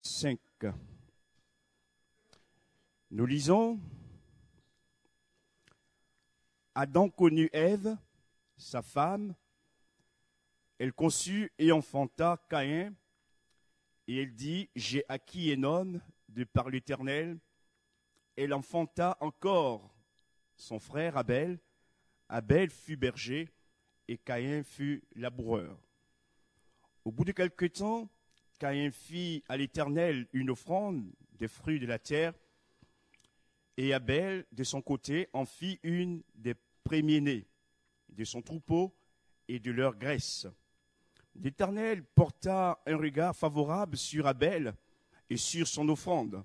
5. Nous lisons: Adam connut Ève, sa femme, elle conçut et enfanta Caïn, et elle dit: J'ai acquis un homme de par l'Éternel. Elle enfanta encore son frère Abel. Abel fut berger et Caïn fut laboureur. Au bout de quelque temps, Caïn fit à l'Éternel une offrande des fruits de la terre, et Abel, de son côté, en fit une des premiers-nés de son troupeau et de leur graisse. L'Éternel porta un regard favorable sur Abel et sur son offrande,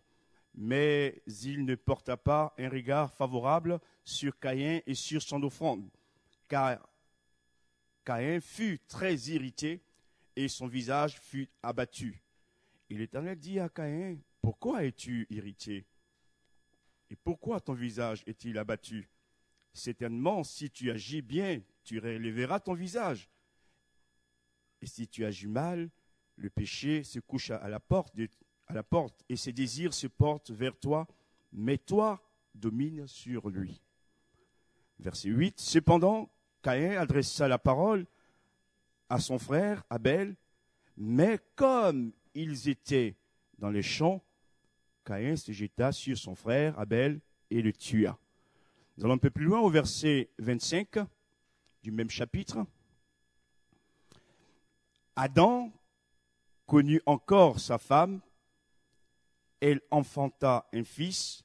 mais il ne porta pas un regard favorable sur Caïn et sur son offrande, car Caïn fut très irrité et son visage fut abattu. Et l'Éternel dit à Caïn: Pourquoi es-tu irrité? Et pourquoi ton visage est-il abattu? Certainement, si tu agis bien, tu relèveras ton visage. Et si tu agis mal, le péché se couche à la porte et ses désirs se portent vers toi, mais toi domine sur lui. Verset 8. Cependant, Caïn adressa la parole à son frère Abel, mais comme ils étaient dans les champs, Caïn se jeta sur son frère Abel et le tua. Nous allons un peu plus loin au verset 25 du même chapitre. Adam connut encore sa femme, elle enfanta un fils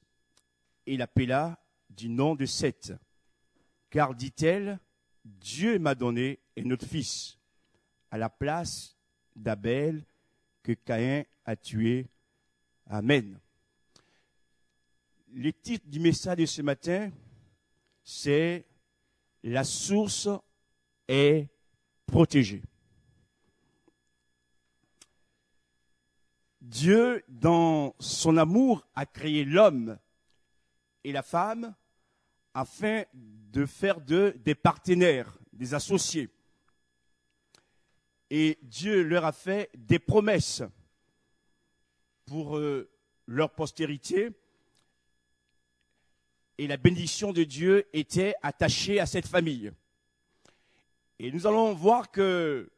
et l'appela du nom de Seth. Car, dit-elle, Dieu m'a donné un autre fils, à la place d'Abel que Caïn a tué. Amen. Le titre du message de ce matin, c'est « La source est protégée ». Dieu, dans son amour, a créé l'homme et la femme afin de faire d'eux des partenaires, des associés. Et Dieu leur a fait des promesses pour leur postérité. Et la bénédiction de Dieu était attachée à cette famille. Et nous allons voir que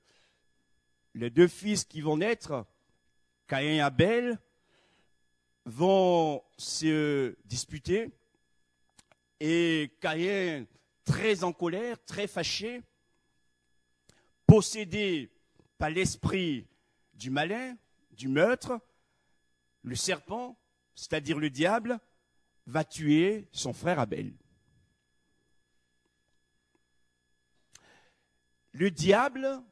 les deux fils qui vont naître, Caïn et Abel, vont se disputer. Et Caïn, très en colère, très fâché, possédé par l'esprit du malin, du meurtre, le serpent, c'est-à-dire le diable, va tuer son frère Abel. Le diable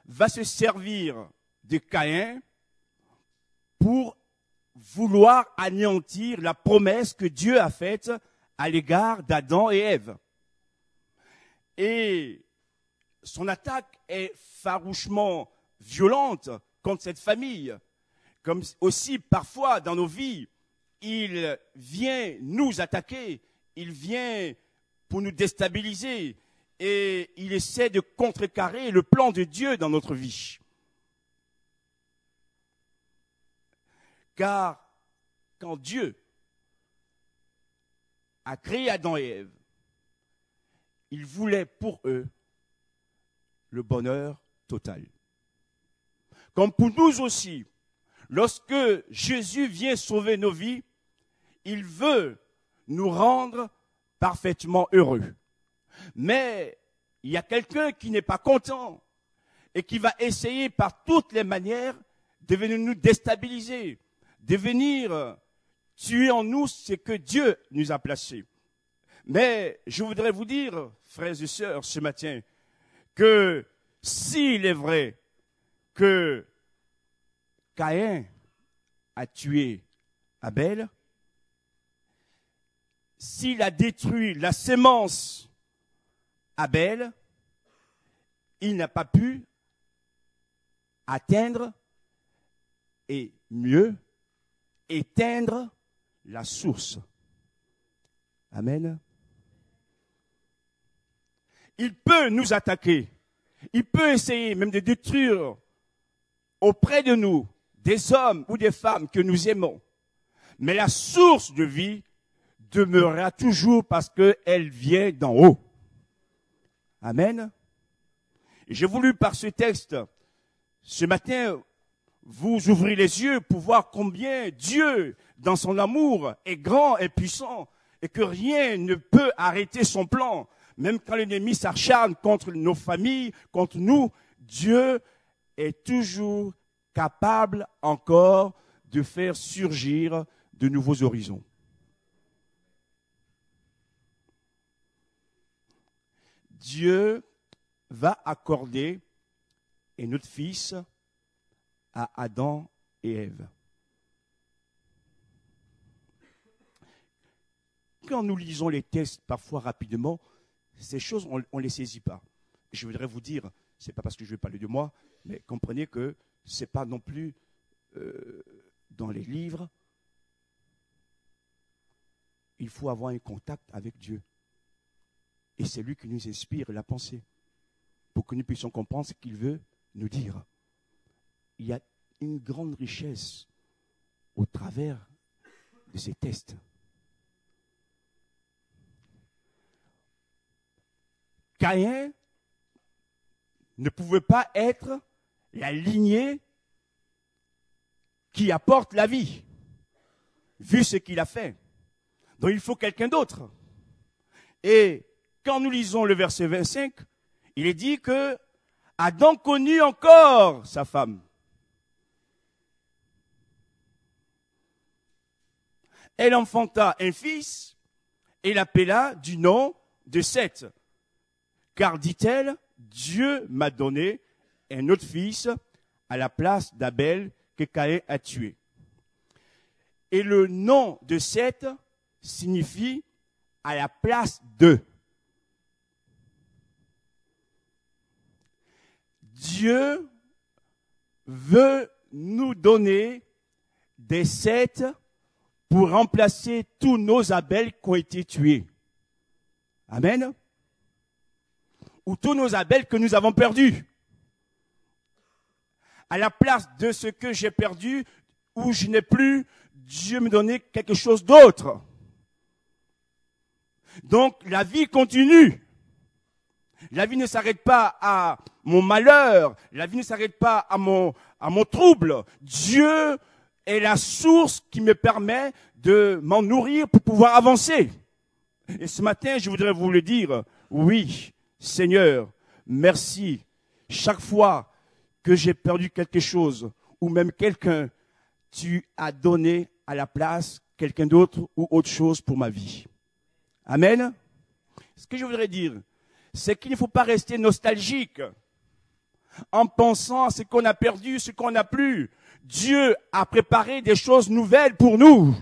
va se servir de Caïn pour vouloir anéantir la promesse que Dieu a faite à l'égard d'Adam et Ève. Et son attaque est farouchement violente contre cette famille, comme aussi parfois dans nos vies. Il vient nous attaquer, il vient pour nous déstabiliser et il essaie de contrecarrer le plan de Dieu dans notre vie. Car quand Dieu a créé Adam et Ève, il voulait pour eux le bonheur total. Comme pour nous aussi, lorsque Jésus vient sauver nos vies, il veut nous rendre parfaitement heureux. Mais il y a quelqu'un qui n'est pas content et qui va essayer par toutes les manières de venir nous déstabiliser, de venir tuer en nous ce que Dieu nous a placé. Mais je voudrais vous dire, frères et sœurs, ce matin, que s'il est vrai que Caïn a tué Abel, s'il a détruit la sémence Abel, il n'a pas pu atteindre et mieux éteindre la source. Amen. Il peut nous attaquer. Il peut essayer même de détruire auprès de nous des hommes ou des femmes que nous aimons. Mais la source de vie demeurera toujours parce qu'elle vient d'en haut. Amen. Et j'ai voulu par ce texte, ce matin, vous ouvrir les yeux pour voir combien Dieu, dans son amour, est grand et puissant et que rien ne peut arrêter son plan. Même quand l'ennemi s'acharne contre nos familles, contre nous, Dieu est toujours capable encore de faire surgir de nouveaux horizons. Dieu va accorder un autre fils à Adam et Ève. Quand nous lisons les textes parfois rapidement, ces choses, on ne les saisit pas. Je voudrais vous dire, ce n'est pas parce que je vais parler de moi, mais comprenez que ce n'est pas non plus dans les livres. Il faut avoir un contact avec Dieu. Et c'est lui qui nous inspire la pensée, pour que nous puissions comprendre ce qu'il veut nous dire. Il y a une grande richesse au travers de ces tests. Caïn ne pouvait pas être la lignée qui apporte la vie, vu ce qu'il a fait. Donc il faut quelqu'un d'autre. Et quand nous lisons le verset 25, il est dit que Adam connut encore sa femme. Elle enfanta un fils et l'appela du nom de Seth. Car, dit-elle, Dieu m'a donné un autre fils à la place d'Abel que Caïn a tué. Et le nom de Seth signifie à la place de. Dieu veut nous donner des Seth pour remplacer tous nos Abel qui ont été tués. Amen. Ou tous nos Abel que nous avons perdus. À la place de ce que j'ai perdu, où je n'ai plus, Dieu me donnait quelque chose d'autre. Donc la vie continue. La vie ne s'arrête pas à mon malheur. La vie ne s'arrête pas à mon trouble. Dieu est la source qui me permet de m'en nourrir pour pouvoir avancer. Et ce matin, je voudrais vous le dire, oui, Seigneur, merci. Chaque fois que j'ai perdu quelque chose, ou même quelqu'un, tu as donné à la place quelqu'un d'autre ou autre chose pour ma vie. Amen. Ce que je voudrais dire, c'est qu'il ne faut pas rester nostalgique en pensant à ce qu'on a perdu, ce qu'on n'a plus. Dieu a préparé des choses nouvelles pour nous.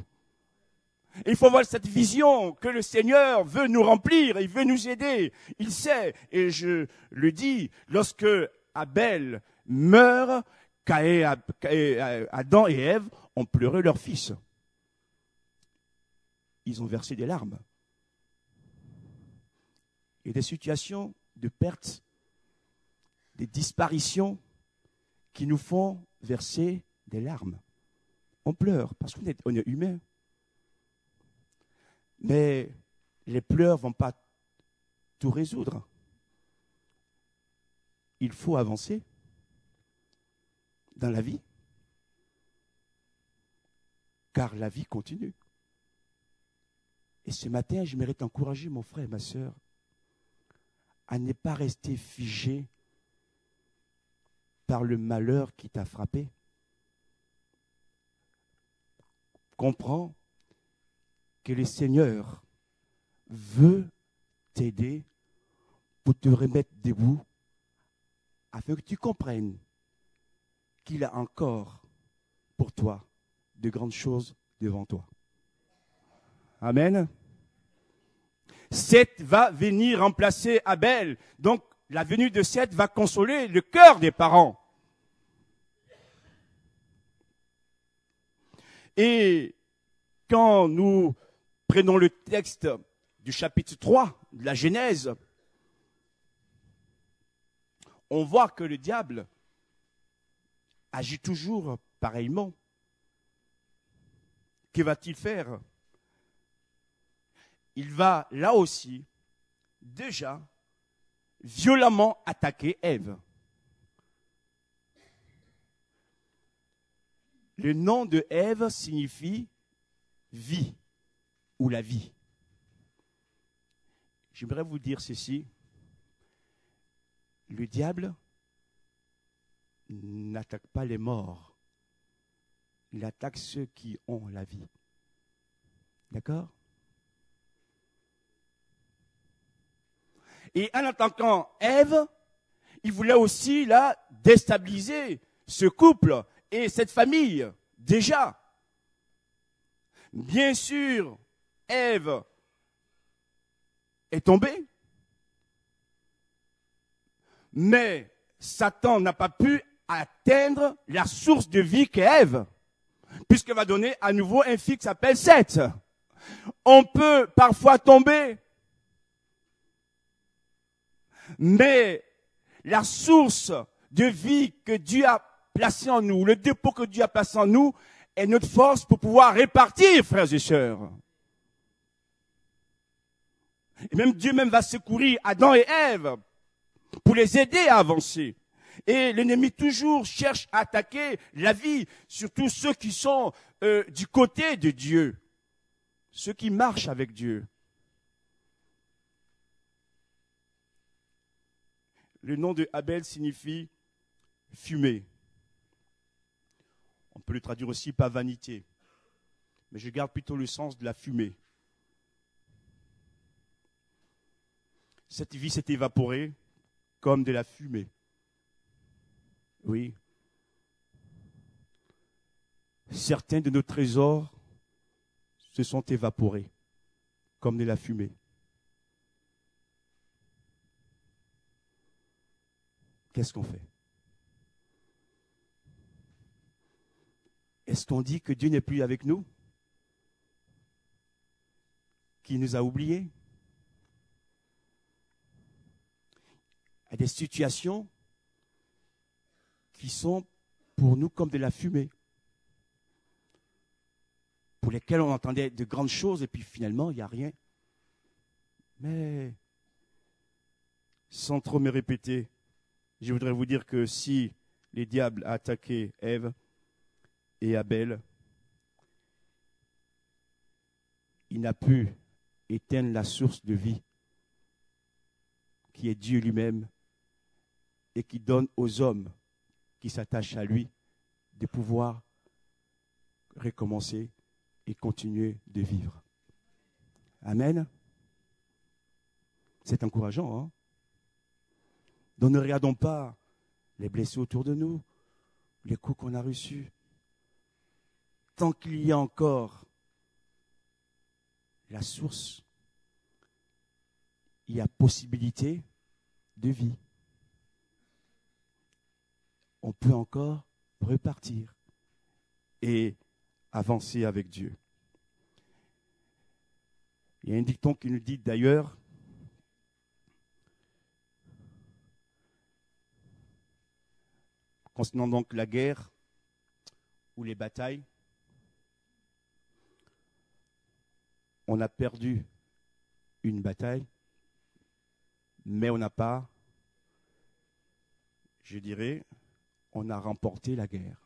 Il faut voir cette vision que le Seigneur veut nous remplir, il veut nous aider. Il sait, et je le dis, lorsque Abel meurt, Adam et Ève ont pleuré leur fils. Ils ont versé des larmes. Il y a des situations de perte, des disparitions qui nous font verser des larmes. On pleure parce qu'on est humain. Mais les pleurs ne vont pas tout résoudre. Il faut avancer dans la vie, car la vie continue. Et ce matin, je mérite d'encourager mon frère et ma sœur à ne pas rester figé par le malheur qui t'a frappé. Comprends que le Seigneur veut t'aider pour te remettre debout afin que tu comprennes qu'il a encore pour toi de grandes choses devant toi. Amen. Seth va venir remplacer Abel. Donc, la venue de Seth va consoler le cœur des parents. Et quand nous prenons le texte du chapitre 3 de la Genèse, on voit que le diable agit toujours pareillement. Que va-t-il faire? Il va là aussi déjà violemment attaquer Ève. Le nom de Ève signifie vie ou la vie. J'aimerais vous dire ceci. Le diable n'attaque pas les morts. Il attaque ceux qui ont la vie. D'accord? Et en attaquant Ève, il voulait aussi là déstabiliser ce couple et cette famille, déjà. Bien sûr, Ève est tombée, mais Satan n'a pas pu atteindre la source de vie qu'est Ève, puisqu'elle va donner à nouveau un fils qui s'appelle Seth. On peut parfois tomber, mais la source de vie que Dieu a placée en nous, le dépôt que Dieu a placé en nous, est notre force pour pouvoir répartir, frères et sœurs. Et même Dieu même va secourir Adam et Ève pour les aider à avancer. Et l'ennemi toujours cherche à attaquer la vie, surtout ceux qui sont du côté de Dieu, ceux qui marchent avec Dieu. Le nom de Abel signifie fumée. On peut le traduire aussi par vanité, mais je garde plutôt le sens de la fumée. Cette vie s'est évaporée comme de la fumée. Oui. Certains de nos trésors se sont évaporés comme de la fumée. Qu'est-ce qu'on fait? Est-ce qu'on dit que Dieu n'est plus avec nous? Qu'il nous a oubliés? Il y a des situations qui sont pour nous comme de la fumée, pour lesquelles on entendait de grandes choses et puis finalement il n'y a rien. Mais sans trop me répéter, je voudrais vous dire que si les diables a attaqué Ève et Abel, il n'a pu éteindre la source de vie qui est Dieu lui-même et qui donne aux hommes qui s'attachent à lui de pouvoir recommencer et continuer de vivre. Amen. C'est encourageant, hein? Donc ne regardons pas les blessés autour de nous, les coups qu'on a reçus. Tant qu'il y a encore la source, il y a possibilité de vie. On peut encore repartir et avancer avec Dieu. Il y a un dicton qui nous dit d'ailleurs, concernant donc la guerre ou les batailles, on a perdu une bataille, mais on n'a pas, je dirais, on a remporté la guerre.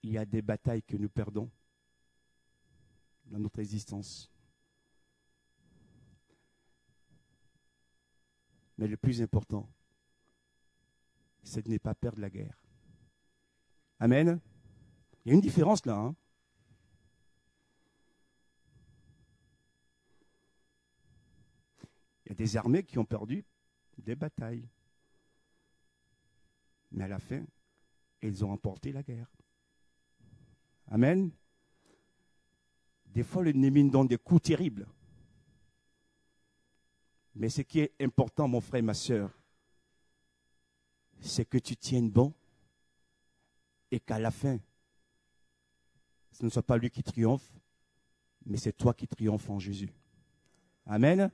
Il y a des batailles que nous perdons dans notre existence. Mais le plus important, c'est de ne pas perdre la guerre. Amen. Il y a une différence là. Hein? Il y a des armées qui ont perdu des batailles. Mais à la fin, ils ont remporté la guerre. Amen. Des fois, l'ennemi nous donne des coups terribles. Mais ce qui est important, mon frère et ma sœur, c'est que tu tiennes bon et qu'à la fin, ce ne soit pas lui qui triomphe, mais c'est toi qui triomphes en Jésus. Amen.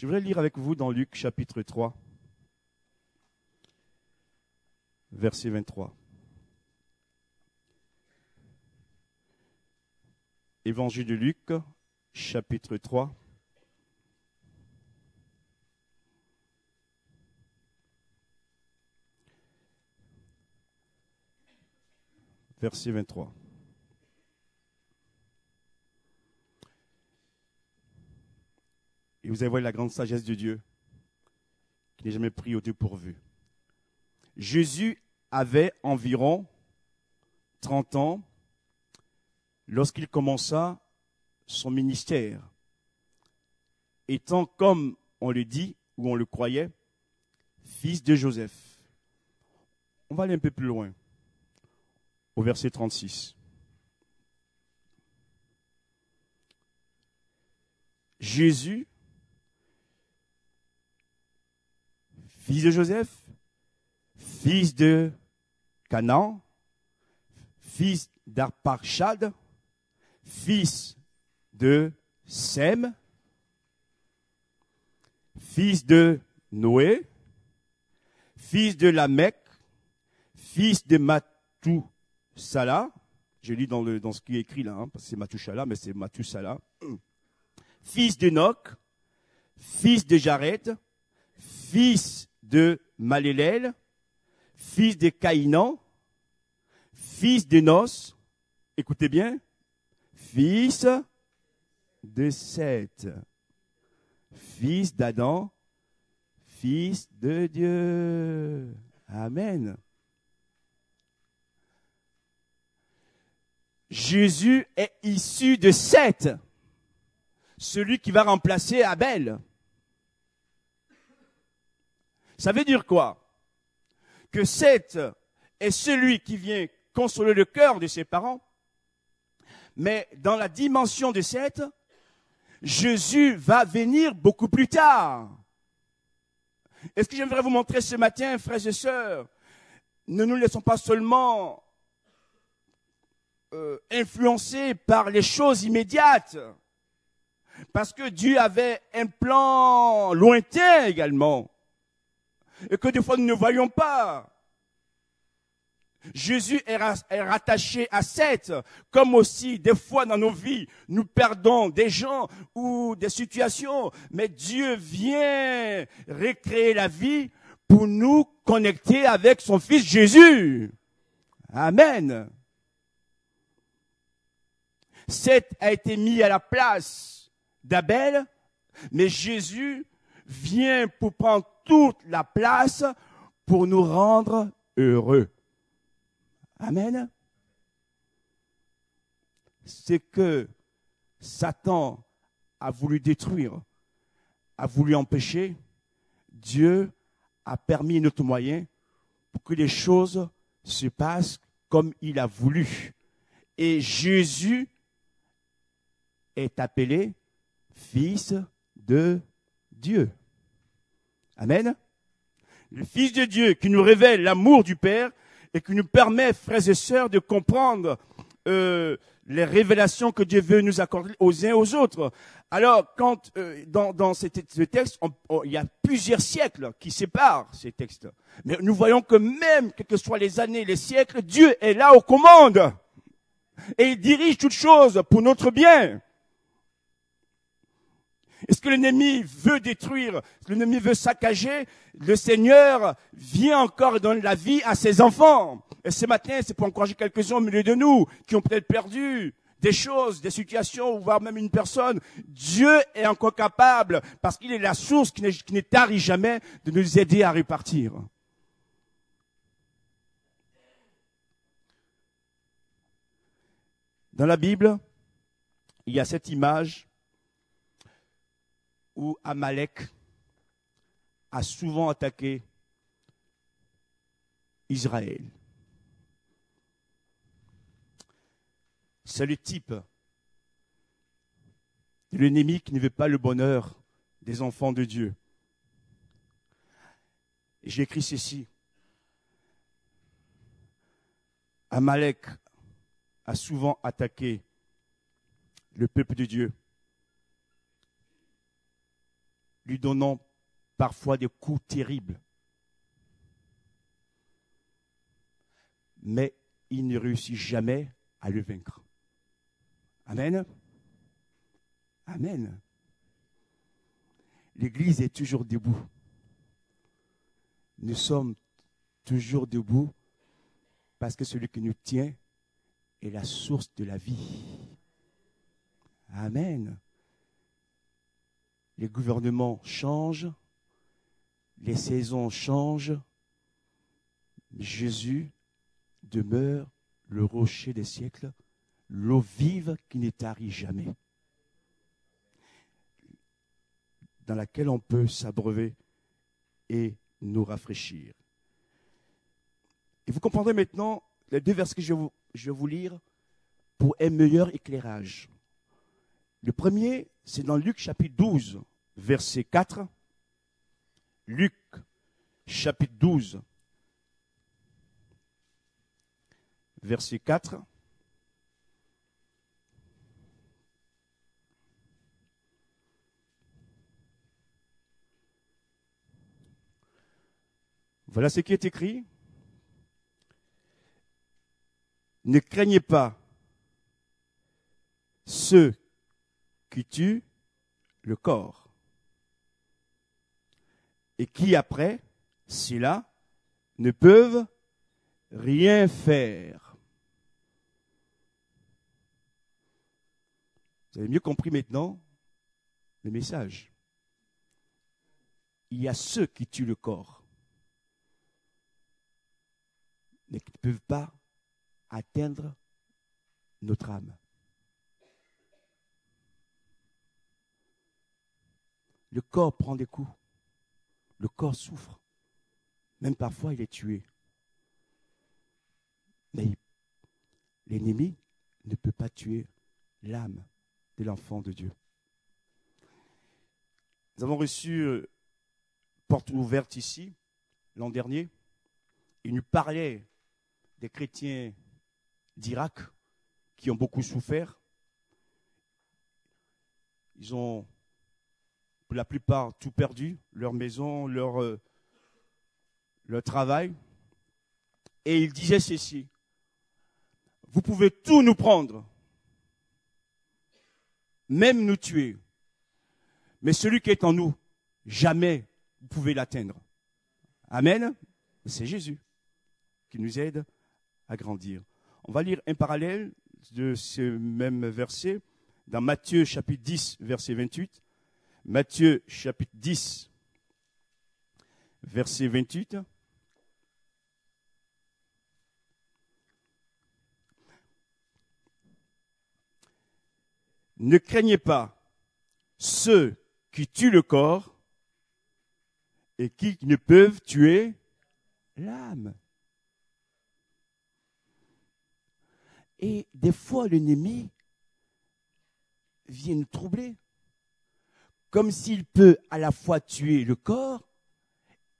Je voudrais lire avec vous dans Luc chapitre 3, verset 23. Évangile de Luc, chapitre 3. Verset 23. Et vous allez voir la grande sagesse de Dieu, qui n'est jamais pris au dépourvu. Jésus avait environ 30 ans lorsqu'il commença son ministère, étant, comme on le dit, ou on le croyait, fils de Joseph. On va aller un peu plus loin, au verset 36. Jésus, fils de Joseph, fils de Canaan, fils d'Arpachshad, fils de Sem, fils de Noé, fils de Lamech, fils de Mathusala. Je lis dans ce qui est écrit là, parce que c'est Mathusala, mais c'est Mathusala. Fils d'Enoch, fils de Jared, fils de Malélèl, fils de Caïnan, fils d'Enos, écoutez bien, fils de Seth, fils d'Adam, fils de Dieu. Amen. Jésus est issu de Seth, celui qui va remplacer Abel. Ça veut dire quoi? Que Seth est celui qui vient consoler le cœur de ses parents, mais dans la dimension de Seth, Jésus va venir beaucoup plus tard. Et ce que j'aimerais vous montrer ce matin, frères et sœurs, ne nous laissons pas seulement influencés par les choses immédiates, parce que Dieu avait un plan lointain également, et que des fois nous ne voyons pas. Jésus est rattaché à Seth, comme aussi des fois dans nos vies, nous perdons des gens ou des situations, mais Dieu vient recréer la vie pour nous connecter avec son Fils Jésus. Amen. Seth a été mis à la place d'Abel, mais Jésus vient pour prendre toute la place pour nous rendre heureux. Amen. C'est que Satan a voulu détruire, a voulu empêcher. Dieu a permis un autre moyen pour que les choses se passent comme il a voulu. Et Jésus est appelé Fils de Dieu. Amen. Le Fils de Dieu qui nous révèle l'amour du Père et qui nous permet, frères et sœurs, de comprendre les révélations que Dieu veut nous accorder aux uns aux autres. Alors, quand dans ce texte, il y a plusieurs siècles qui séparent ces textes. Mais nous voyons que même, quelles que soient les années, les siècles, Dieu est là aux commandes. Et il dirige toutes choses pour notre bien. Est-ce que l'ennemi veut détruire, l'ennemi veut saccager? Le Seigneur vient encore donner la vie à ses enfants. Et ce matin, c'est pour encourager quelques-uns au milieu de nous qui ont peut-être perdu des choses, des situations, voire même une personne. Dieu est encore capable, parce qu'il est la source qui ne tarit jamais, de nous aider à repartir. Dans la Bible, il y a cette image où Amalek a souvent attaqué Israël. C'est le type de l'ennemi qui ne veut pas le bonheur des enfants de Dieu. Et j'ai écrit ceci. Amalek a souvent attaqué le peuple de Dieu. lui donnant parfois des coups terribles. Mais il ne réussit jamais à le vaincre. Amen. Amen. L'Église est toujours debout. Nous sommes toujours debout parce que celui qui nous tient est la source de la vie. Amen. Les gouvernements changent, les saisons changent, mais Jésus demeure le rocher des siècles, l'eau vive qui ne tarit jamais, dans laquelle on peut s'abreuver et nous rafraîchir. Et vous comprendrez maintenant les deux versets que je vais vous lire pour un meilleur éclairage. Le premier, c'est dans Luc chapitre 12, verset 4. Luc chapitre 12, verset 4. Voilà ce qui est écrit. Ne craignez pas ceux qui tuent le corps et qui après, ceux-là, ne peuvent rien faire. Vous avez mieux compris maintenant le message. Il y a ceux qui tuent le corps, mais qui ne peuvent pas atteindre notre âme. Le corps prend des coups. Le corps souffre. Même parfois, il est tué. Mais l'ennemi ne peut pas tuer l'âme de l'enfant de Dieu. Nous avons reçu Porte ouverte ici, l'an dernier. Il nous parlait des chrétiens d'Irak qui ont beaucoup souffert. Ils ont, pour la plupart, tout perdu, leur maison, leur travail. Et il disait ceci: vous pouvez tout nous prendre, même nous tuer. Mais celui qui est en nous, jamais vous pouvez l'atteindre. Amen. C'est Jésus qui nous aide à grandir. On va lire un parallèle de ce même verset dans Matthieu chapitre 10, verset 28. Matthieu chapitre 10, verset 28. Ne craignez pas ceux qui tuent le corps et qui ne peuvent tuer l'âme. Et des fois, l'ennemi vient nous troubler, comme s'il peut à la fois tuer le corps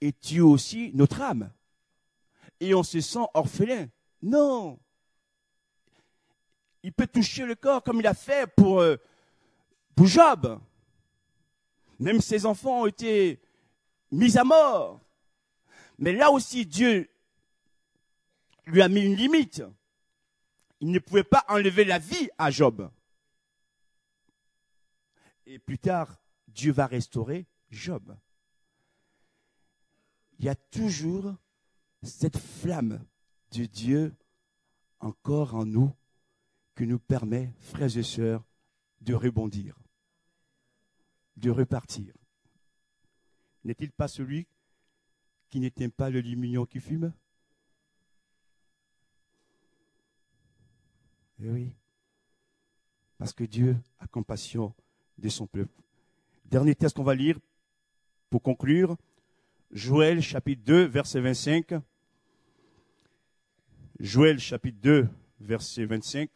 et tuer aussi notre âme. Et on se sent orphelin. Non. Il peut toucher le corps comme il a fait pour Job. Même ses enfants ont été mis à mort. Mais là aussi, Dieu lui a mis une limite. Il ne pouvait pas enlever la vie à Job. Et plus tard, Dieu va restaurer Job. Il y a toujours cette flamme de Dieu encore en nous qui nous permet, frères et sœurs, de rebondir, de repartir. N'est-il pas celui qui n'éteint pas le lumignon qui fume? Eh oui, parce que Dieu a compassion de son peuple. Dernier texte qu'on va lire pour conclure, Joël chapitre 2, verset 25. Joël chapitre 2, verset 25.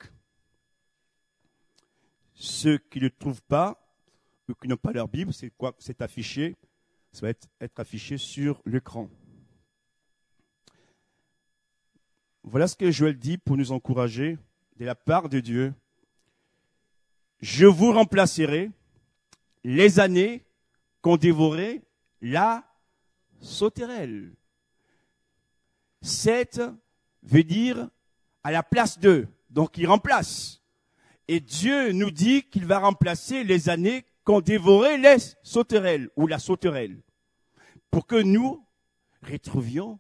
Ceux qui ne trouvent pas ou qui n'ont pas leur Bible, c'est quoi? C'est affiché. Ça va être affiché sur l'écran. Voilà ce que Joël dit pour nous encourager de la part de Dieu. Je vous remplacerai les années qu'ont dévoré la sauterelle. 7 veut dire à la place de, donc il remplace. Et Dieu nous dit qu'il va remplacer les années qu'ont dévoré les sauterelles ou la sauterelle, pour que nous retrouvions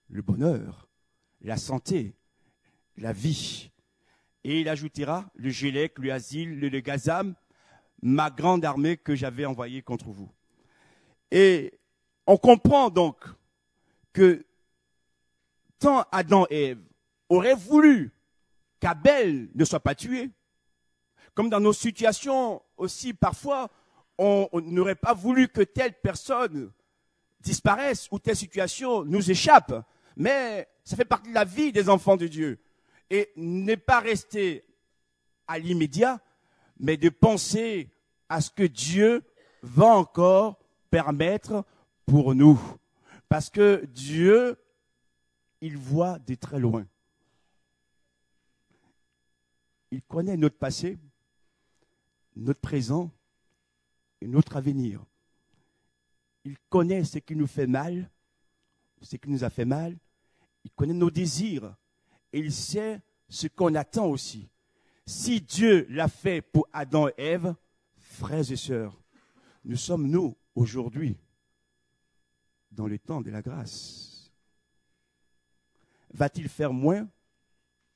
le bonheur, la santé, la vie. Et il ajoutera le Gélec, le Asile, le Gazam, ma grande armée que j'avais envoyée contre vous. Et on comprend donc que tant Adam et Ève auraient voulu qu'Abel ne soit pas tué, comme dans nos situations aussi, parfois, on n'aurait pas voulu que telle personne disparaisse ou telle situation nous échappe. Mais ça fait partie de la vie des enfants de Dieu. Et n'est pas rester à l'immédiat, mais de penser à ce que Dieu va encore permettre pour nous. Parce que Dieu, il voit de très loin. Il connaît notre passé, notre présent et notre avenir. Il connaît ce qui nous fait mal, ce qui nous a fait mal. Il connaît nos désirs. Et il sait ce qu'on attend aussi. Si Dieu l'a fait pour Adam et Ève, frères et sœurs, nous sommes nous aujourd'hui dans le temps de la grâce. Va-t-il faire moins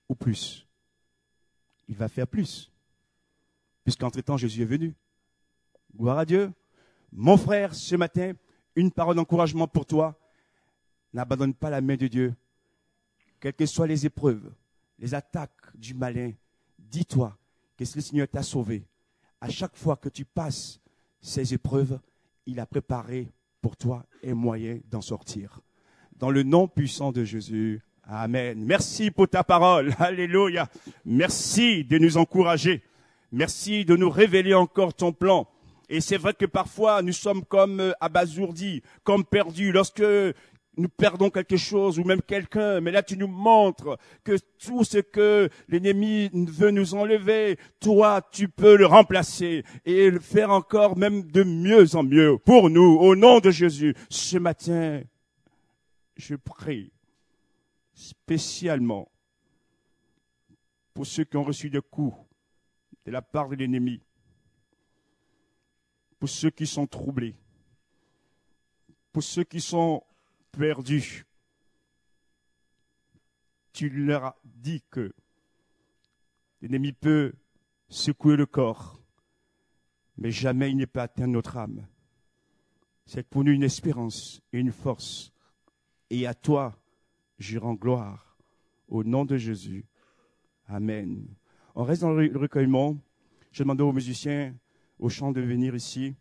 ou plus? Il va faire plus. Puisqu'entre-temps, Jésus est venu. Gloire à Dieu. Mon frère, ce matin, une parole d'encouragement pour toi. N'abandonne pas la main de Dieu. Quelles que soient les épreuves, les attaques du malin, dis-toi que si le Seigneur t'a sauvé, à chaque fois que tu passes ces épreuves, il a préparé pour toi un moyen d'en sortir. Dans le nom puissant de Jésus. Amen. Merci pour ta parole. Alléluia. Merci de nous encourager. Merci de nous révéler encore ton plan. Et c'est vrai que parfois nous sommes comme abasourdis, comme perdus lorsque nous perdons quelque chose ou même quelqu'un. Mais là tu nous montres que tout ce que l'ennemi veut nous enlever, toi tu peux le remplacer et le faire encore même de mieux en mieux pour nous. Au nom de Jésus, ce matin, je prie spécialement pour ceux qui ont reçu des coups de la part de l'ennemi, pour ceux qui sont troublés, pour ceux qui sont perdus. Tu leur as dit que l'ennemi peut secouer le corps, mais jamais il ne peut atteindre notre âme. C'est pour nous une espérance et une force. Et à toi, je rends gloire. Au nom de Jésus. Amen. On reste dans le recueillement. Je demande aux musiciens, aux chants de venir ici.